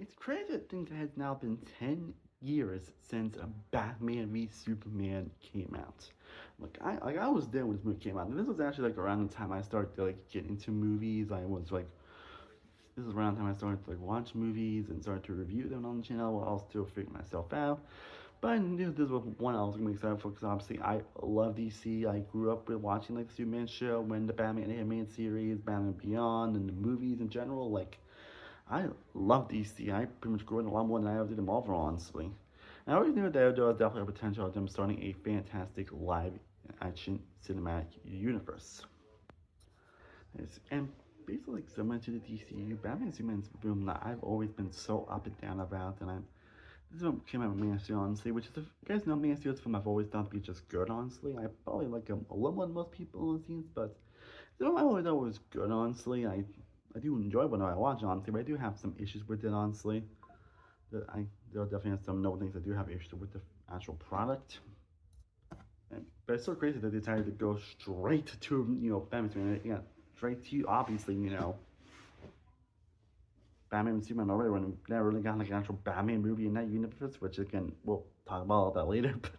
It's crazy to think that it has now been 10 years since a Batman v Superman came out. I was there when this movie came out, and this was actually like around the time I started to like get into movies. I was like, this is around the time I started to like watch movies and started to review them on the channel while I was still figuring myself out. But I knew this was one I was gonna be excited for because obviously I love DC. I grew up with watching like the Superman show, when the Batman animated series, Batman Beyond, and the movies in general. Like I love DC. I pretty much grew up a lot more than I ever did in Marvel, honestly. And I always knew that there was definitely a potential of them starting a fantastic live action cinematic universe. And basically similar to the DCEU, Batman Superman's film that I've always been so up and down about, and this one came out with Man of Steel, honestly, which is, if you guys know, Man of Steel's film I've always thought to be just good, honestly. I probably like him a little more than most people it seems, but the film I always thought was good, honestly. I do enjoy when I watch, honestly, but I do have some issues with it, honestly. There are definitely some no things I do have issues with the actual product. But it's so crazy that they decided to go straight to, Batman Superman. Yeah, straight to, obviously, Batman and Superman already when we never really got like an actual Batman movie in that universe, which again, we'll talk about all that later. But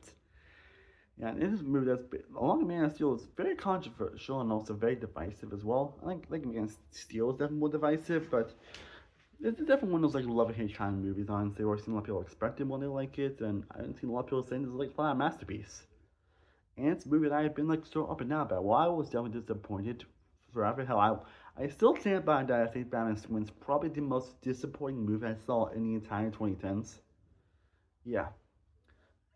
yeah, in this movie that's along with Man of Steel is very controversial and also very divisive as well. I think like Man of Steel is definitely more divisive, but it's definitely one of those like love and hate kind of movies, honestly, where I've seen a lot of people expect it when they like it, and I haven't seen a lot of people saying this is like a masterpiece. And it's a movie that I've been like so up and down about. Well, I was definitely disappointed forever. Hell, I still stand by that. I think Batman Swin's probably the most disappointing movie I saw in the entire 2010s. Yeah.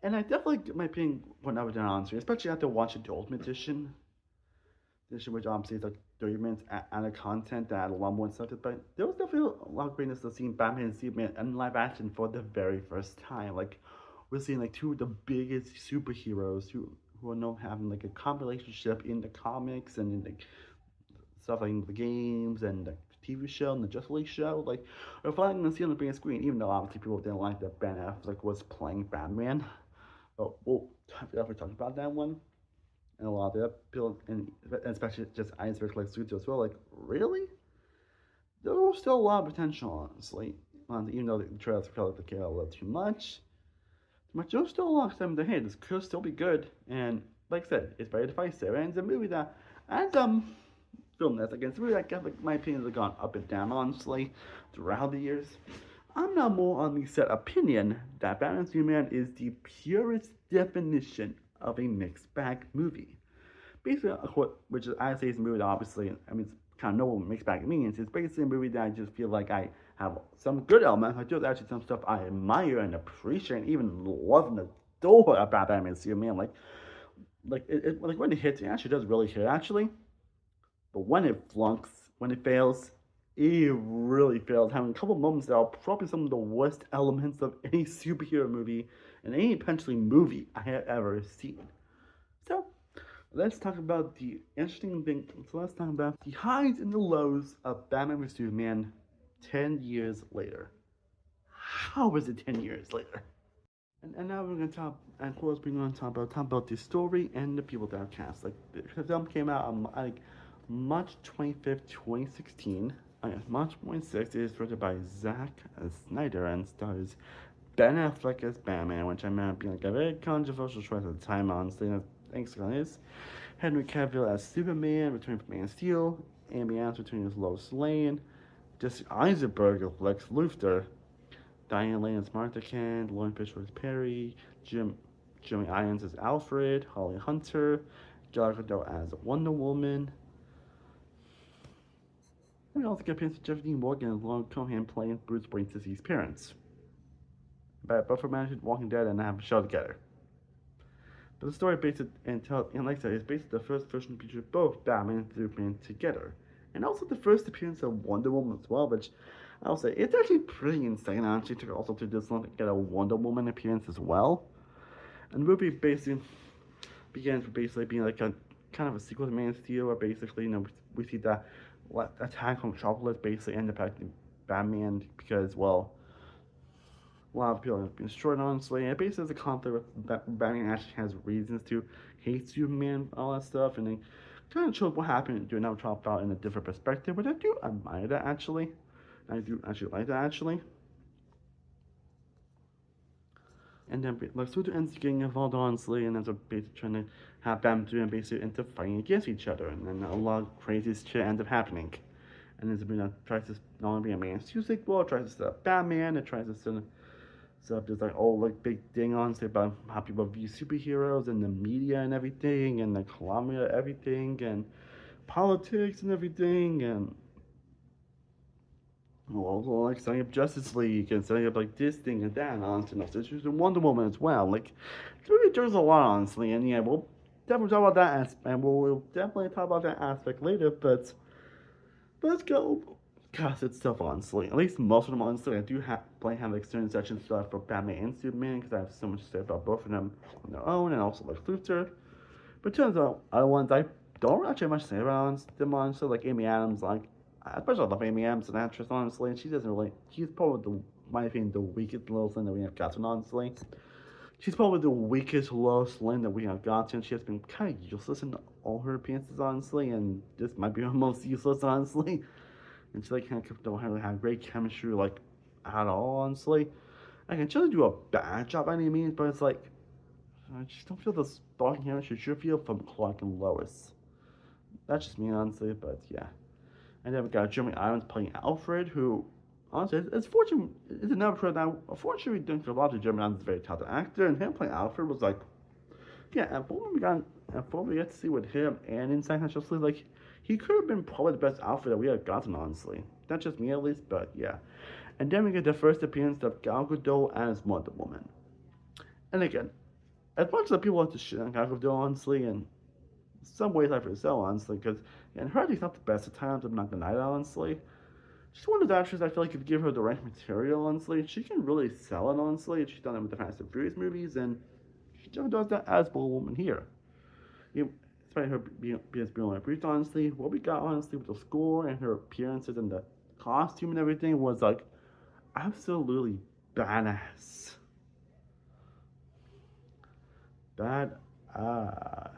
And I definitely get my opinion went up and down, honestly, especially after watching the Ultimate Edition. Edition, which obviously is like 30 minutes out of content that had a lot more stuff. But there was definitely a lot of greatness to seeing Batman and Superman in live action for the very first time. Like, we're seeing like two of the biggest superheroes who are known having like a calm relationship in the comics and in the stuff like in the games and the TV show and the Justice League show. Like, we're finally gonna see on the big screen, even though obviously people didn't like that Ben Affleck was playing Batman. But we'll definitely talk about that one. And a lot of the people, and especially just Iceberg like suits as well. Like, really? There was still a lot of potential, honestly. Even though the trailers felt like they care a little too much. But there's still a lot of time to hey, this could still be good. And like I said, it's very divisive. And it's a movie that, and film that's against a movie that got, like, my opinions have gone up and down, honestly, throughout the years. I'm now more on the set opinion that Batman Superman is the purest definition of a mixed bag movie. Basically, which is, I say is a movie that obviously, I mean, it's kind of know what mixed bag means. It's basically a movie that I just feel like I have some good elements. I do have actually some stuff I admire and appreciate and even love and adore about Batman Superman. Like when it hits, it actually does really hit, actually. But when it flunks, when it fails, it really fails. Having a couple moments that are probably some of the worst elements of any superhero movie and any potentially movie I have ever seen. So let's talk about the interesting thing. So let's talk about the highs and the lows of Batman vs Superman 10 years later. How was it 10 years later? And now we're gonna talk, and of course we're gonna talk about the story and the people that are cast. Like the film came out on like March 25th, 2016. March 26th. It is directed by Zack Snyder and stars Ben Affleck as Batman, which I remember being like a very controversial choice at the time, honestly. Thanks to this. Henry Cavill as Superman, returning from Man of Steel. Amy Adams returning as Lois Lane. Jesse Eisenberg as Lex Luthor. Diane Lane as Martha Kent. Lauren Fisher as Perry. Jeremy Irons as Alfred. Holly Hunter. Gal Gadot as Wonder Woman. And we also get appearance of Jeffrey Dean Morgan as Lauren Cohan playing Bruce Wayne's deceased parents. But for management Walking Dead and have a show together. But the story based and like I said, is based on the first version to feature both Batman and Superman together. And also the first appearance of Wonder Woman as well, which I'll say it's actually pretty insane actually to also to this one to get a Wonder Woman appearance as well. And the movie basically begins with basically being like a kind of a sequel to Man of Steel, where basically, we see that attack from Metropolis basically end up affecting Batman because, well, a lot of people have been destroyed, honestly. And it basically is a conflict with Batman actually has reasons to hate Superman, all that stuff, and they kind of shows what happened during that Metropolis in a different perspective, which I do admire that, actually. I do actually like that, actually. And then Lex Luthor ends up getting involved, honestly, and ends up basically trying to have Batman and basically end up fighting against each other, and then a lot of crazy shit ends up happening. And ends up tries to not only be a Man of Steel sequel, it tries to set up Batman, it tries to set up this like old like big thing on say about how people view superheroes and the media and everything, and the conglomerate everything, and politics and everything, and also like setting up Justice League and setting up like this thing and that, and honestly, enough issues in Wonder Woman as well. Like, there's a lot, honestly, and yeah, we'll definitely talk about that aspect, and we'll definitely talk about that aspect later. But let's go cast itself, honestly. At least most of them, honestly. I do have like certain sections for Batman and Superman because I have so much to say about both of them on their own, and also like Luthor. But turns out other ones I don't actually have much to say about them, honestly. Like Amy Adams, like especially I love Amy Adams, an actress, honestly. And she doesn't really. She's probably my opinion, the weakest little thing that we have gotten, honestly. She's probably the weakest Lois Lane that we have gotten. She has been kind of useless in all her appearances, honestly, and this might be her most useless, honestly. And she like kind of don't really have great chemistry like at all, honestly. Again, she doesn't do a bad job by any means, but it's like I just don't feel the sparking chemistry she should feel from Clark and Lois. That's just me, honestly, but yeah. And then we got Jeremy Irons playing Alfred, who honestly it's fortunate it's another person that unfortunately we didn't a lot of Jeremy Irons is a very talented actor, and him playing Alfred was like yeah, and before we get to see with him and in Second Justice League, like he could have been probably the best Alfred that we had gotten, honestly. That's just me at least, but yeah. And then we get the first appearance of Gal Gadot as Wonder Woman. And again, as much as people like to shit on Gal Gadot, honestly, and some ways I feel so, honestly, because and her acting's not the best at times, I'm not gonna lie, honestly. She's one of those actors I feel like if you give her the right material, honestly, she can really sell it, honestly. She's done it with the Fast and Furious movies, and she does that as Wonder Woman here. Despite her being briefed, honestly, what we got, honestly, with the score and her appearances and the costume and everything was like absolutely badass. Badass.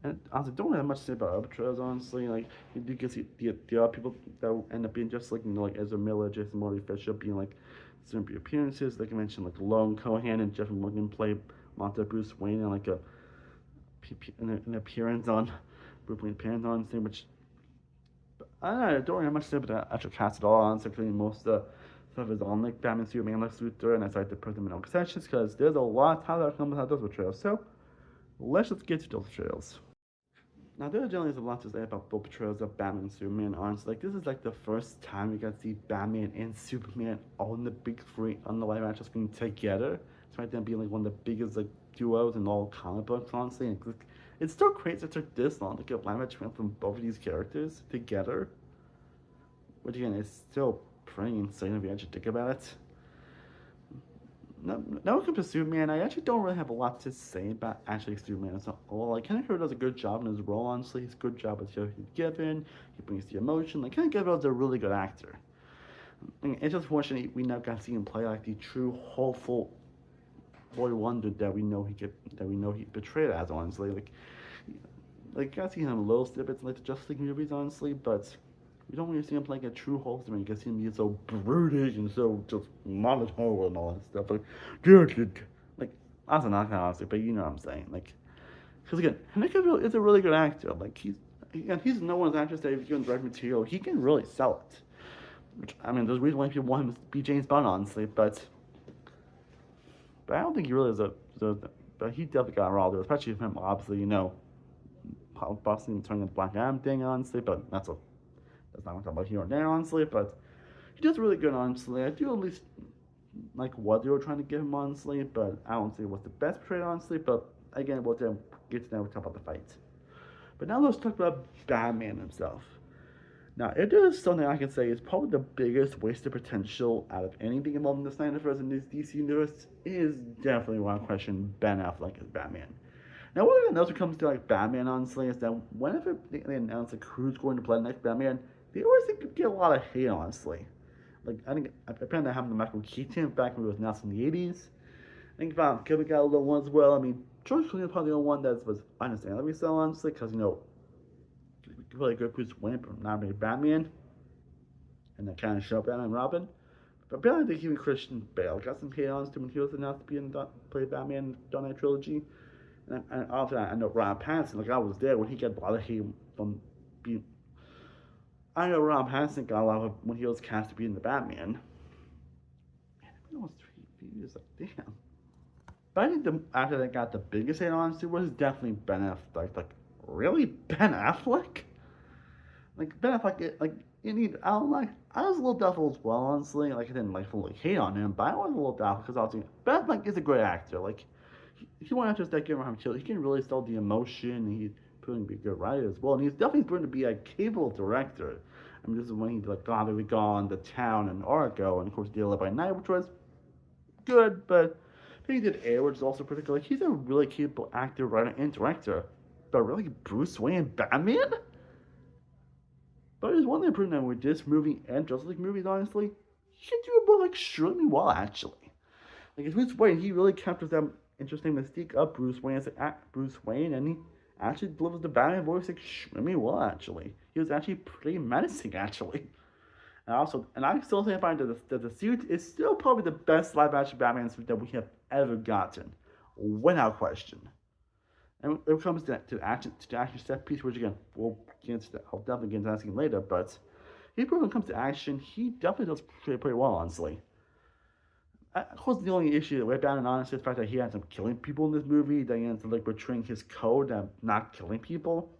And honestly, don't really have much to say about other trailers, honestly. Like, you do get the other people that end up being just like, like Ezra Miller, Jason Morley Fisher being like certain appearances. Like I mentioned, like Lone Cohan and Jeff Morgan play Monster Bruce Wayne and like an appearance on Bruce Wayne appearance on thing, which I don't really have much to say about the actual cast at all, honestly, including most of the stuff is on like Batman, Superman, Lex Luthor, and I decided to put them in all sections because there's a lot of time that comes out of those trails. So let's just get to those trails. Now, there generally is a lot to say about both portrayals of Batman and Superman, honestly. Like, this is like the first time we got to see Batman and Superman all in the big three on the live action screen together. Despite them being like one of the biggest like duos in all comic books, honestly. And it's still crazy it took this long to get live action from both of these characters together. Which again is still pretty insane if you actually think about it. Now when it comes to Superman, I actually don't really have a lot to say about actually Superman as a whole. Like, Henry Cavill does a good job in his role, honestly. He's a good job with what he's given. He brings the emotion. Like, Henry Cavill is a really good actor. I mean, it's just fortunate we never got to see him play like the true hopeful boy wonder that we know he betrayed as, honestly. Like got to see him in little snippets like the Justice League movies, honestly, but we don't really see him playing a true Hulkster. You can see him being so brutish and so just monotone and all that stuff. Like that's a knock, honestly, but you know what I'm saying. Like, because again, Henry Cavill is a really good actor. Like he's no one's actress that if you give him the right material, he can really sell it. Which I mean, there's a reason why people want him to be James Bond, honestly, but I don't think he really is but he definitely got a role there, especially him, obviously, possibly turning the Black Adam thing, honestly, but that's not what I'm talking about here or there, honestly, but he does really good, honestly. I do at least like what they were trying to give him, honestly, but I don't say it was the best portrayal, honestly, but again, we'll get to that, we'll talk about the fight. But now let's talk about Batman himself. Now, if there is something I can say is probably the biggest wasted potential out of anything involving the Snyderverse in this DC universe is definitely one question Ben Affleck as Batman. Now, what I notice when it comes to like Batman, honestly, is that whenever they announce like who's going to play the next Batman, they always seem to get a lot of hate, honestly. Like I think apparently that happened to Michael Keaton back when it was announced in the '80s. I think Val Kilmer got a little one as well. I mean, George Clooney was probably the only one that was understandably so, honestly, because really good Bruce Wayne, but not really Batman, and that kind of show Batman and Robin. But barely think even Christian Bale got some hate on him when he was announced to be in play Batman in the Dark Knight trilogy. And after that, I know Rob Pattinson, like I was there when he got a lot of hate from being. I know Rob Pattinson got a lot of when he was cast to be in the Batman. And it was 3 years, like damn. But I think after they got the biggest hate on it was definitely Ben Affleck. Like really, Ben Affleck? Like Ben Affleck, like you need. I don't like. I was a little doubtful as well, honestly. Like I didn't like fully hate on him, but I was a little doubtful because I was thinking Ben Affleck is a great actor. Like he went after that game around killed. He can really sell the emotion. And he's proven to be a good writer as well, and he's definitely proven to be a capable director. I mean, this is when he like Gone, The Town, and Argo, and of course, Deal by Night, which was good, but he did Air, which is also pretty good. Like he's a really capable actor, writer, and director. But really, Bruce Wayne, Batman. But there's one thing proving that with this movie and Justice League movies, honestly, he can do it both extremely well, actually. Like, Bruce Wayne, he really captures that interesting mystique of Bruce Wayne as Bruce Wayne, and he actually delivers the Batman voice extremely well, actually. He was actually pretty menacing, actually. And I still think that the suit is still probably the best live-action Batman suit that we have ever gotten, without question. And it comes to action set piece, which again, I'll definitely get into asking later, but when it comes to action, he definitely does pretty well, honestly. Of course, the only issue with Batman, honestly, is the fact that he ends up killing people in this movie, that he ends up like betraying his code and not killing people.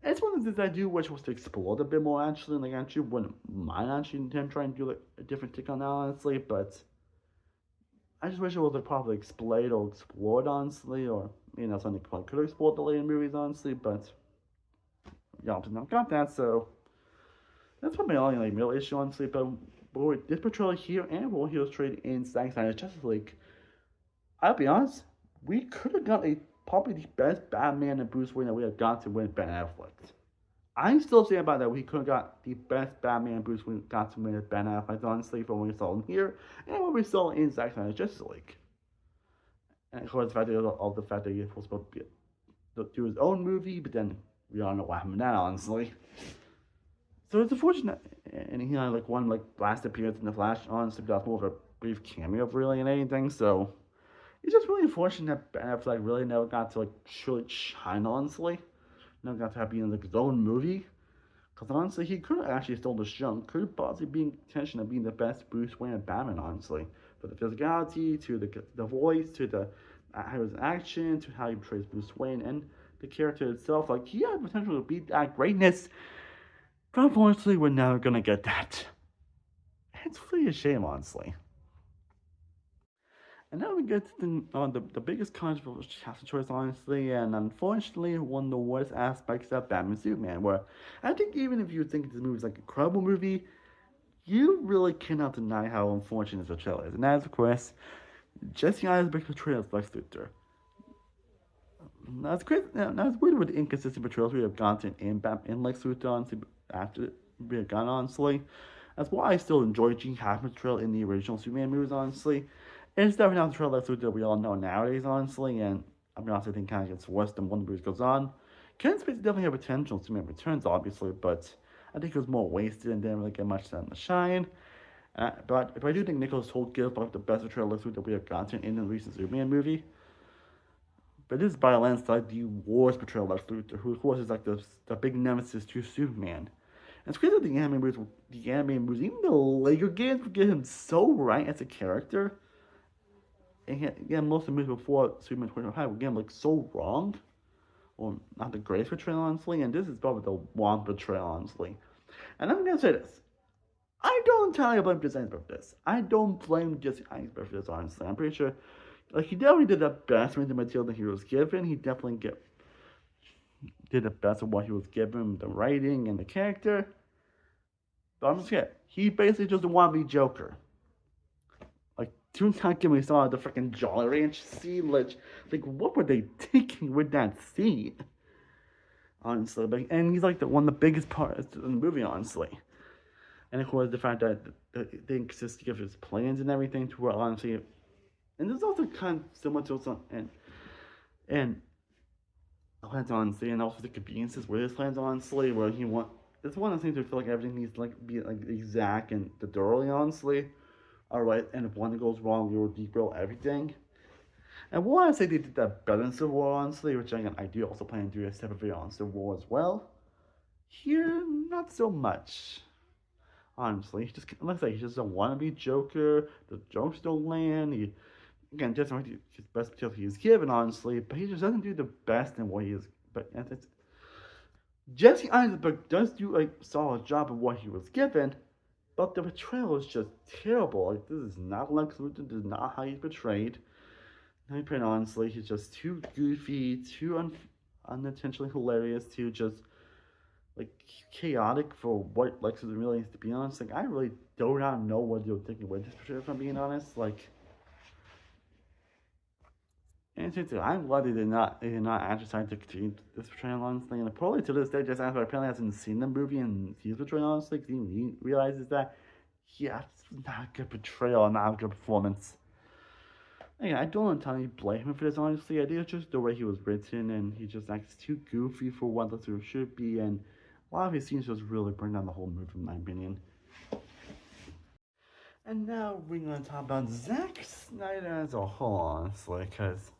And it's one of the things I do wish was to explore it a bit more, actually. Like, I actually wouldn't mind actually him trying to do like a different take on that, honestly, but I just wish it was like properly explained or explored, honestly, or something I could have explored the later movies, honestly, but y'all did not got that, so that's probably my only like real issue, honestly. But with this portrayal here and what he was traded in Zack Snyder's Justice League, I'll be honest, we could have got probably the best Batman and Bruce Wayne that we have got to win Ben Affleck. I still say about that we could have got the best Batman and Bruce Wayne got to win with Ben Affleck, honestly, from what we saw in here and what we saw in Zack Snyder's Justice League. And of course, the fact that he was supposed to do his own movie, but then we all know what happened now, honestly. So it's unfortunate, and he had like one like last appearance in the Flash, honestly, but that's more of a brief cameo, really, and anything. So it's just really unfortunate that Ben Affleck really never got to like truly shine, honestly. Never got to have been in like his own movie. Because honestly, he could have actually stole the show. Could have possibly been intention of being the best Bruce Wayne and Batman, honestly. For the physicality, to the voice, to how his action, to how he portrays Bruce Wayne, and the character itself. Like, he had potential to be that greatness. But unfortunately, we're never going to get that. It's really a shame, honestly. And now we get to the biggest controversial choice, honestly, and unfortunately, one of the worst aspects of Batman Superman, where I think even if you think this movie is like a incredible movie, you really cannot deny how unfortunate this portrayal is. And that is, of course, Jesse Eisenberg's portrayal of Lex Luthor. Now, it's weird with the inconsistent portrayals we have gotten in Lex Luthor after we have gotten, honestly. That's why I still enjoy Gene Hackman's portrayal in the original Superman movies, honestly. It's definitely not the portrayal of Lex Luthor we all know nowadays, honestly, and I mean, honestly, I think kind of gets worse than one movie goes on. Kevin Spacey definitely had potential in Superman Returns, obviously, but I think it was more wasted and didn't really get much time to shine. But I do think Nicholas Hoult gives like the best portrayal of Lex Luthor we have gotten in the recent Superman movie. But this is by a landslide the worst portrayal of Lex Luthor, who of course is like the big nemesis to Superman. And it's crazy that the anime movies, even the Lego games would get him so right as a character. And again, most of the movies before Superman 2025 were getting like so wrong. Or not the greatest portrayal, honestly. And this is probably the wrong portrayal, honestly. And I'm gonna say this. I don't entirely blame Jesse Eisenberg for this. I don't blame Jesse Eisenberg for this, honestly. I'm pretty sure, like, he definitely did the best with the material that he was given. He definitely did the best of what he was given, the writing and the character. But I'm just kidding. He basically just wanted to be Joker. Like, do not get me started the freaking Jolly Ranch scene. Like, what were they thinking with that scene? Honestly, and he's like one of the biggest parts in the movie, honestly. And of course, the fact that they insist of his plans and everything to where, honestly, and there's also kind of similar to some and plans, honestly, and also the conveniences with his plans, honestly, where it's one of the things where I feel like everything needs to like be like exact and thoroughly, honestly. Alright, and if one goes wrong, you'll derail everything. And one, I say they did that better in Civil War, honestly, which again, I do also plan to do a separate video on Civil War as well. Here, not so much. Honestly, he just looks like he just don't want to be Joker. The jokes don't land. He, again, just his best material he's given, honestly, but he just doesn't do the best in what he is. But it's Jesse Eisenberg does do a solid job of what he was given, but the portrayal is just terrible. Like, this is not Lex Luthor. This is not how he's portrayed. Let me put it honestly, he's just too goofy, too unintentionally hilarious, too just like chaotic for what Lex Luthor really is. To be honest, like I really do not know what you're thinking with this portrayal. If I'm being honest, like. And I'm glad they did not actually decide to continue this portrayal honestly. And probably to this day, just after apparently hasn't seen the movie and he's portraying honestly, because he realizes that yeah, it's not a good portrayal and not a good performance. Again, I don't entirely blame him for this honestly. I think it's just the way he was written and he just acts too goofy for what the should be, and a lot of his scenes just really bring down the whole movie in my opinion. And now we're going to talk about Zack Snyder as a whole, honestly, because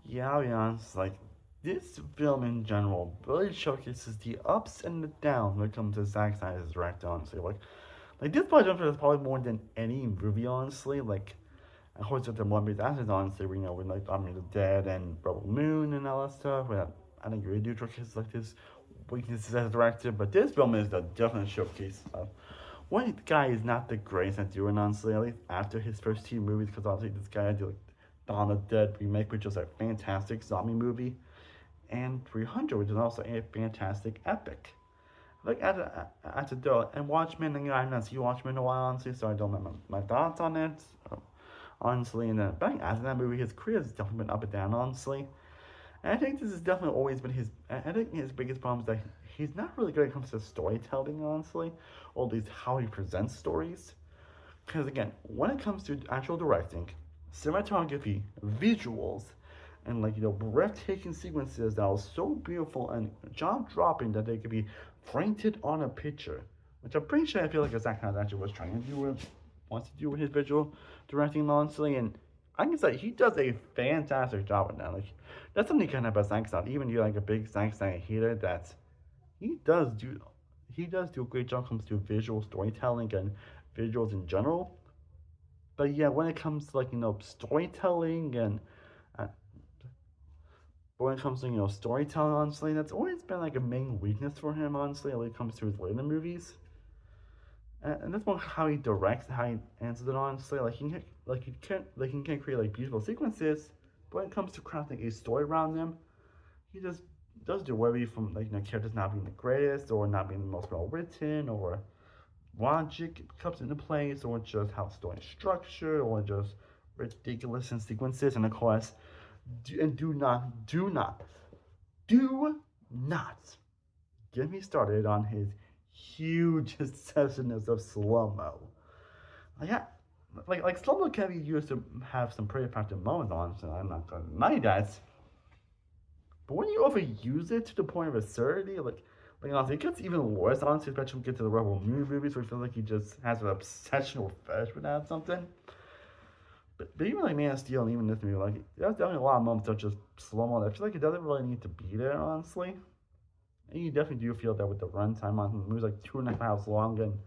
yeah, I'll be honest, like, this film in general really showcases the ups and the downs when it comes to Zack Snyder's director, honestly. Like this project is probably more than any movie, honestly. Like, of course, with the more movies after, honestly, we know with like Army of the Dead and Rebel Moon and all that stuff. I think really do showcase like this weaknesses as a director, but this film is the definite showcase of what the guy is not the greatest at doing, honestly. At least after his first two movies, because obviously this guy did like Dawn of the Dead remake, which is a fantastic zombie movie, and 300, which is also a fantastic epic. Like after the and Watchmen, and I've not seen Watchmen in a while, honestly, so I don't know my thoughts on it, honestly. And then back after that movie, his career has definitely been up and down, honestly. And I think this has definitely always been his. I think his biggest problem is that he's not really good when it comes to storytelling, honestly, or at least how he presents stories. Because again, when it comes to actual directing, cinematography, visuals, and like breathtaking sequences that are so beautiful and jaw-dropping that they could be printed on a picture, which I'm pretty sure I feel like Zack Snyder actually was trying to do wants to do with his visual directing, honestly, and I can say he does a fantastic job with that. Like that's something kind of about Zack Snyder. Even you're like a big Zack Snyder hater, that he does do a great job when it comes to visual storytelling and visuals in general. But yeah, when it comes to like storytelling and when it comes to storytelling, honestly, that's always been like a main weakness for him, honestly, when it comes to his later movies. And that's more how he directs, how he answers it, honestly. Like he can create like beautiful sequences, but when it comes to crafting a story around them, he just does do worry from like characters not being the greatest or not being the most well written, or logic comes into place, or just how story is structured, or just ridiculous in sequences. And of course, do not get me started on his huge obsessiveness of slow-mo. Like slow-mo can be used to have some pretty effective moments on, so I'm not gonna deny that. But when you overuse it to the point of absurdity, like honestly, it gets even worse, honestly, especially when we get to the Rebel Moon movies, where it feels like he just has an obsession or fetish with that something. But even like Man of Steel and even this movie, like there's definitely a lot of moments of just slow-mo. I feel like it doesn't really need to be there, honestly. And you definitely do feel that with the runtime on the movie's like 2.5 hours long, and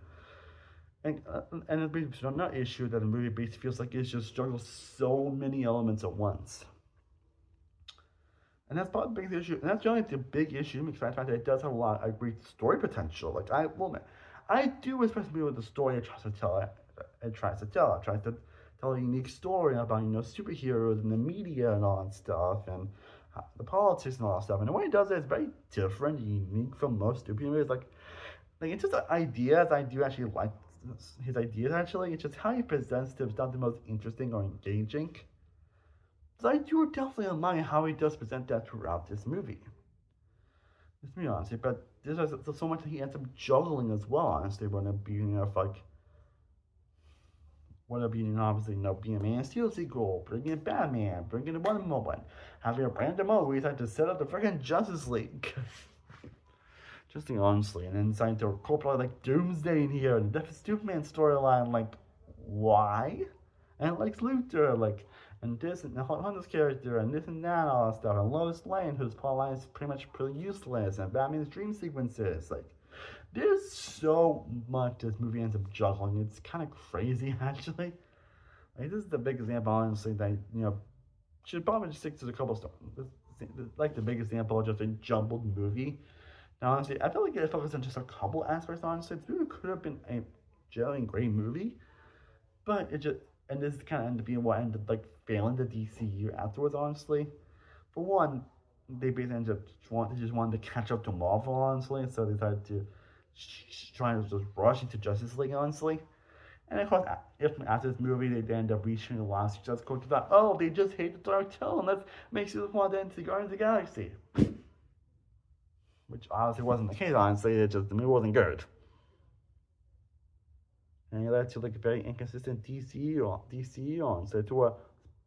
it's another issue that the movie basically feels like it just juggles so many elements at once. And that's probably the biggest issue. And that's generally the big issue, besides the fact that it does have a lot of great story potential. Like I do respect the movie with the story it tries to tell. It tries to tell a unique story about superheroes and the media and all that stuff, and the politics and all that stuff. And the way he does it is very different and unique from most superhero movies. Like it's just ideas. I do actually like his ideas. Actually, it's just how he presents them is not the most interesting or engaging. So I do definitely admire how he does present that throughout this movie. Let's be honest, but there's so much that he ends up juggling as well, honestly, when it being like whether it be obviously being a Man of Steel sequel, bringing in Batman, bringing in Wonder Woman, having a random moment where he's had to set up the freaking Justice League. Just honestly, and then deciding to incorporate like Doomsday in here and the Death of Superman storyline, like why? And Lex Luthor, like, and this and Hunter's character, and this and that, all that stuff, and Lois Lane, whose plot line is pretty much and Batman's dream sequences, like, there's so much this movie ends up juggling. It's kind of crazy, actually. Like, this is the big example, honestly, that, should probably just stick to the couple stuff. This like the big example of just a jumbled movie. Now, honestly, I feel like it focused on just a couple aspects, honestly. This movie could have been a generally great movie, but it just, and this kind of ended up being what ended up, like, failing the DCU afterwards, honestly. For one, they basically ended up they just wanted to catch up to Marvel, honestly, so they decided to try to just rush into Justice League, honestly. And of course, if after this movie they end up reaching the last just quote about, oh, they just hate the dark tone. That makes you want to enter Guardians of the Galaxy. Which obviously wasn't the case, honestly. It just, the movie wasn't good. And it led to like a very inconsistent DCEU on. So to a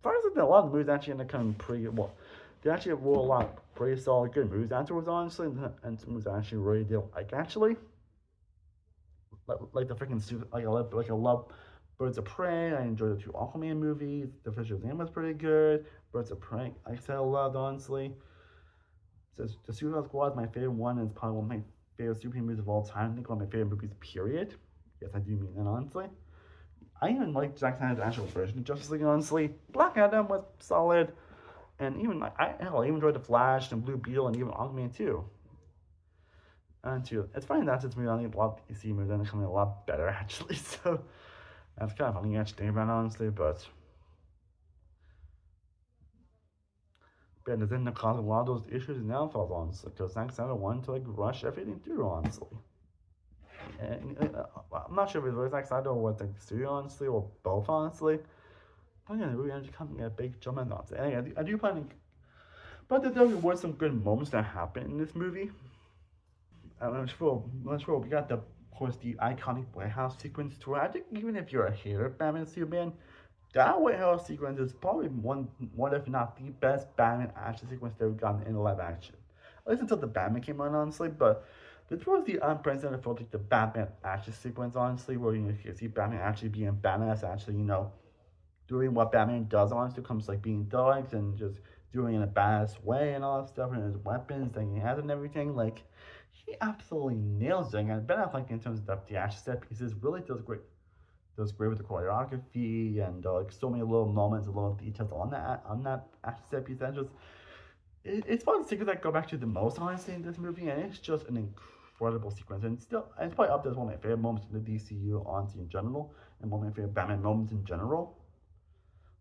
first, a lot of the movies actually ended up coming pretty well. They actually were a lot of pretty solid good movies afterwards, honestly, and some movies I actually really did like, actually. Like the freaking like I love Birds of Prey. I enjoyed the two Aquaman movies. The Fisher's Name was pretty good. Birds of Prey, I said I loved, honestly. So the Suicide Squad is my favorite one, and it's probably one of my favorite superhero movies of all time. I think one of my favorite movies, period. Yes, I do mean that, honestly. I even like Zack Snyder's actual version of Justice League, honestly. Black Adam was solid, and even I even enjoyed The Flash and Blue Beetle and even Aquaman too. And too, it's funny that this movie, I think a lot of DC movies are coming a lot better, actually. So that's kind of funny actually think about it, honestly. But it didn't cause a lot of those issues and downfalls, honestly, because Zack Snyder wanted to like rush everything through, honestly. And I'm not sure if it was Zack Snyder or was the studio, honestly, or both, honestly. But yeah, the movie ended up coming a big jump and honestly. Anyway, I do plan, but there were some good moments that happened in this movie. I'm sure we got of course the iconic White House sequence too. I think even if you're a hater of Batman and Superman, that White House sequence is probably one if not the best Batman action sequence they've gotten in live action. At least until the Batman came out, honestly. But this was the unprecedented for like the Batman action sequence, honestly, where you see Batman actually being badass, actually doing what Batman does, honestly, comes like being dogs and just doing it in a badass way and all that stuff, and his weapons that he has and everything. Like, he absolutely nails it. And Ben Affleck, in terms of the action set pieces, really does great. Does great with the choreography and like so many little moments and little details on that action set piece. That just it's one of the sequences that go back to the most, honestly, in this movie, and it's just an incredible sequence. And it's probably up there as one of my favorite moments in the DCU, honestly, in general, and one of my favorite Batman moments in general.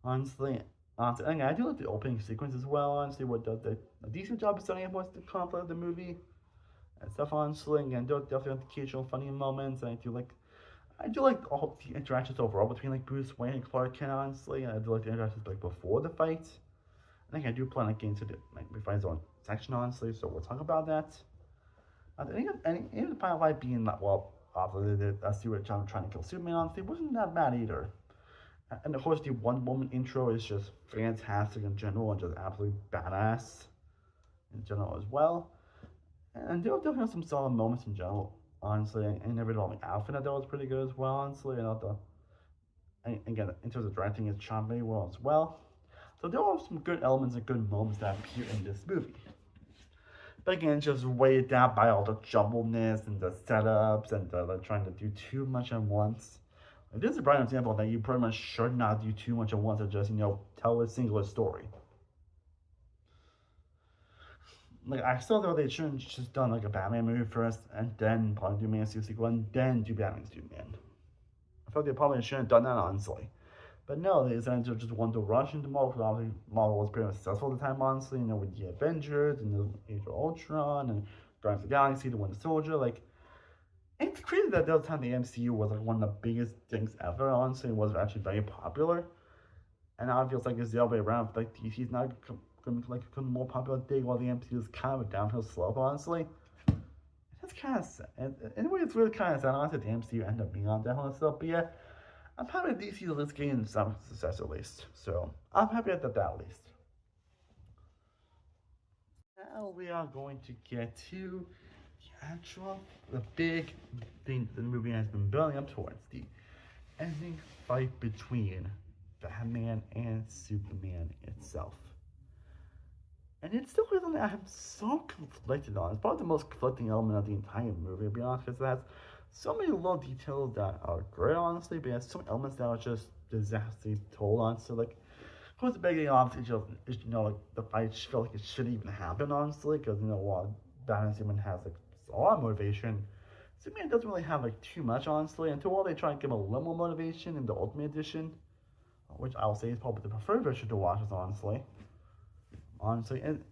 Honestly, and I do like the opening sequence as well. Honestly, what does a decent job of setting up what's the conflict of the movie and stuff. Honestly, and definitely have the occasional funny moments. And I do like all the interactions overall between like Bruce Wayne and Clark Kent. Honestly, and I do like the interactions like before the fight. I think I do plan on getting to the like Refined Zone section, honestly. So we'll talk about that. I think the final fight being that well, obviously I see what John trying to kill Superman. Honestly, wasn't that bad either. And of course, the one woman intro is just fantastic in general and just absolutely badass in general as well. And there were definitely some solid moments in general, honestly. And every little outfit I thought was pretty good as well, honestly. And again, in terms of directing, it's shot very well as well. So there are some good elements and good moments that appear in this movie. But again, just weighed down by all the jumbledness and the setups and the trying to do too much at once. This is a prime example that you pretty much should not do too much at once or just, tell a singular story. Like, I still thought they shouldn't just done like a Batman movie first and then probably do Man of Steel sequel and then do Batman Superman. I thought they probably shouldn't have done that, honestly. But no, they essentially just wanted to rush into Marvel because obviously Marvel was pretty successful at the time, honestly, with the Avengers and the Age of Ultron and Guardians of the Galaxy, the Winter Soldier, like. It's crazy that the time the MCU was like one of the biggest things ever, honestly, was actually very popular. And now it feels like it's the other way around. Like DC's not going to become a more popular thing while the MCU is kind of a downhill slope, honestly. That's kind of sad. And anyway, it's really kind of sad, honestly, the MCU ended up being on downhill slope. But yeah, I'm happy that DC is getting some success at least. So I'm happy at that at least. Now we are going to get to the big thing the movie has been building up towards, the ending fight between Batman and Superman itself. And it's still something that I'm so conflicted on. It's probably the most conflicting element of the entire movie, to be honest, because it has so many little details that are great, honestly, but it has so many elements that are just disastrously told on. So, like, of course, the big thing, obviously, is, like, the fight feel like it shouldn't even happen, honestly, because, while Batman and Superman has, like, a lot of motivation, Superman doesn't really have, like, too much, honestly, until while they try and give him a little more motivation in the Ultimate Edition, which I'll say is probably the preferred version to watch, honestly. And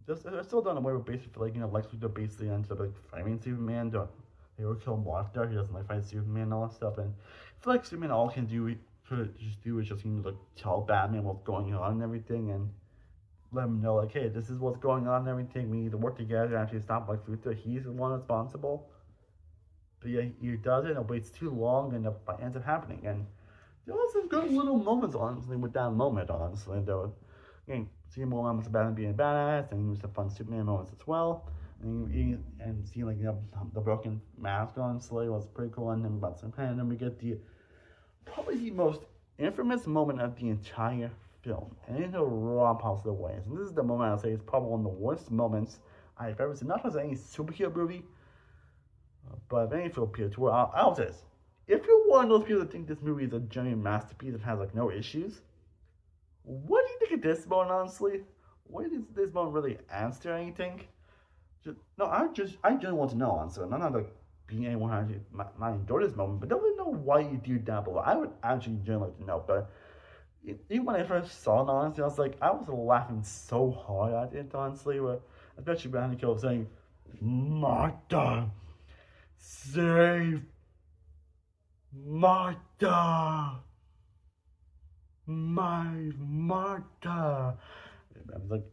they're still done away with basically, like, Lex Luthor basically ends up, like, fighting Superman. They will kill Martha. He doesn't, like, fight Superman and all that stuff. And I feel like Superman all can do is just, like, tell Batman what's going on and everything, and let him know, like, hey, this is what's going on and everything. We need to work together and actually stop Lex Luthor. He's the one responsible. But yeah, he does it and waits too long, and the fight ends up happening. And there was some good little moments, honestly, with that moment, honestly. Though, see more moments of Batman being badass, and some fun Superman moments as well. And see, like, the broken mask on Slay was pretty cool, and then about some and then we get probably the most infamous moment of the entire film, and in a raw positive ways. And this is the moment I'll say is probably one of the worst moments I've ever seen, not just any superhero movie, but any film period. To where I'll say this: if you're one of those people that think this movie is a genuine masterpiece and has, like, no issues, what do you think of this moment, honestly? What does this moment really answer anything? I just want to know, honestly. I'm not, like, being anyone who actually might enjoy this moment, but don't really know why you do that below. I would actually generally like to know, but even when I first saw it, honestly, I was laughing so hard at it, honestly, especially when Andy was saying, Martha, save Martha, my Martha. I was like,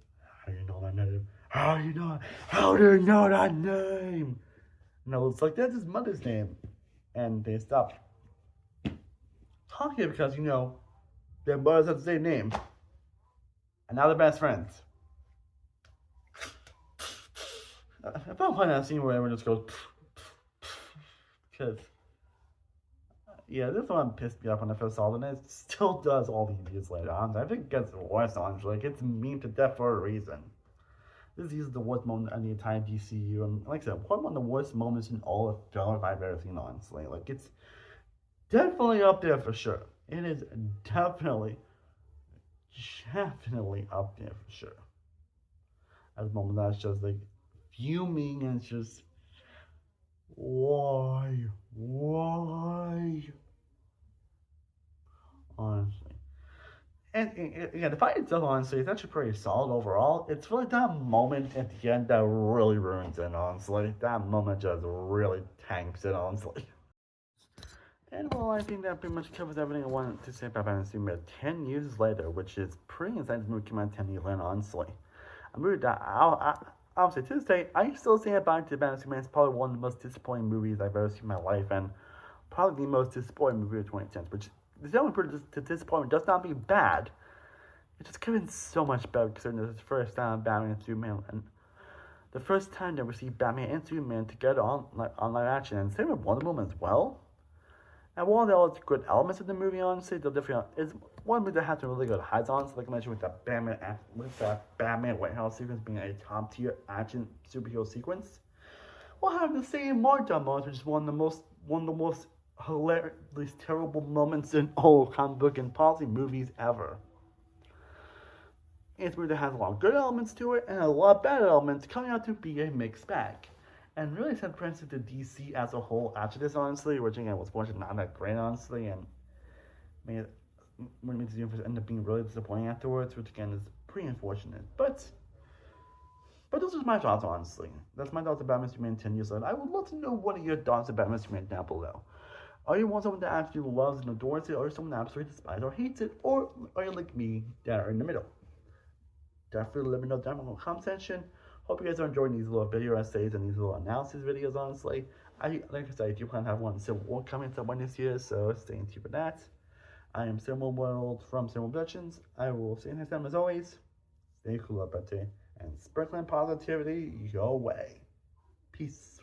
how do you know that name? How do you know that name? And I was like, that's his mother's name. And they stopped talking because, their mothers have the same name. And now they're best friends. I found funny that scene where everyone just goes, because, yeah, this one pissed me off when I first saw it, and it still does all these years later on. I think it gets worse, honestly. Like, it's mean to death for a reason. This is the worst moment in the entire DCEU, and like I said, one of the worst moments in all of film I've ever seen, honestly. Like, it's definitely up there for sure. It is definitely up there for sure. At the moment, that's just, like, fuming, and it's just, why? Honestly. And again, the fight itself, honestly, is actually pretty solid overall. It's really that moment at the end that really ruins it, honestly. That moment just really tanks it, honestly. And well, I think that pretty much covers everything I wanted to say about Batman Superman 10 years later, which is pretty insane. This movie came out 10 years later, honestly. A movie that I'll say to this day, I still say about Batman Superman is probably one of the most disappointing movies I've ever seen in my life, and probably the most disappointing movie of 2010s, which the only disappointment does not mean bad. It just could have been so much better considering this is the first time Batman and Superman, and the first time that we see Batman and Superman together on live action, and same with Wonder Woman as well. And one of the other good elements of the movie, honestly, is one movie that has some really good highs on. So, like I mentioned, with that Batman White House sequence being a top tier action superhero sequence, we'll have the same Martha moment, which is one of the most hilariously terrible moments in all comic book and policy movies ever. It's a movie that has a lot of good elements to it and a lot of bad elements, coming out to be a mixed bag. And really sent Prince to DC as a whole after this, honestly, which again was fortunately not that great, honestly, and made the universe end up being really disappointing afterwards, which again is pretty unfortunate. But those are my thoughts, honestly. That's my thoughts about Mr. Man 10 years later. I would love to know what are your thoughts about Mr. Man down below. Are you someone that actually loves and adores it, or someone that absolutely despises or hates it, or are you like me that are in the middle? Definitely let me know down in the comment section. Hope you guys are enjoying these little video essays and these little analysis videos, honestly. Like I said, I do plan to have one Civil War coming sometime this year, so stay tuned for that. I am Cinema World from Cinema Productions. I will see you next time as always. Stay cool up, and sprinkling positivity your way. Peace.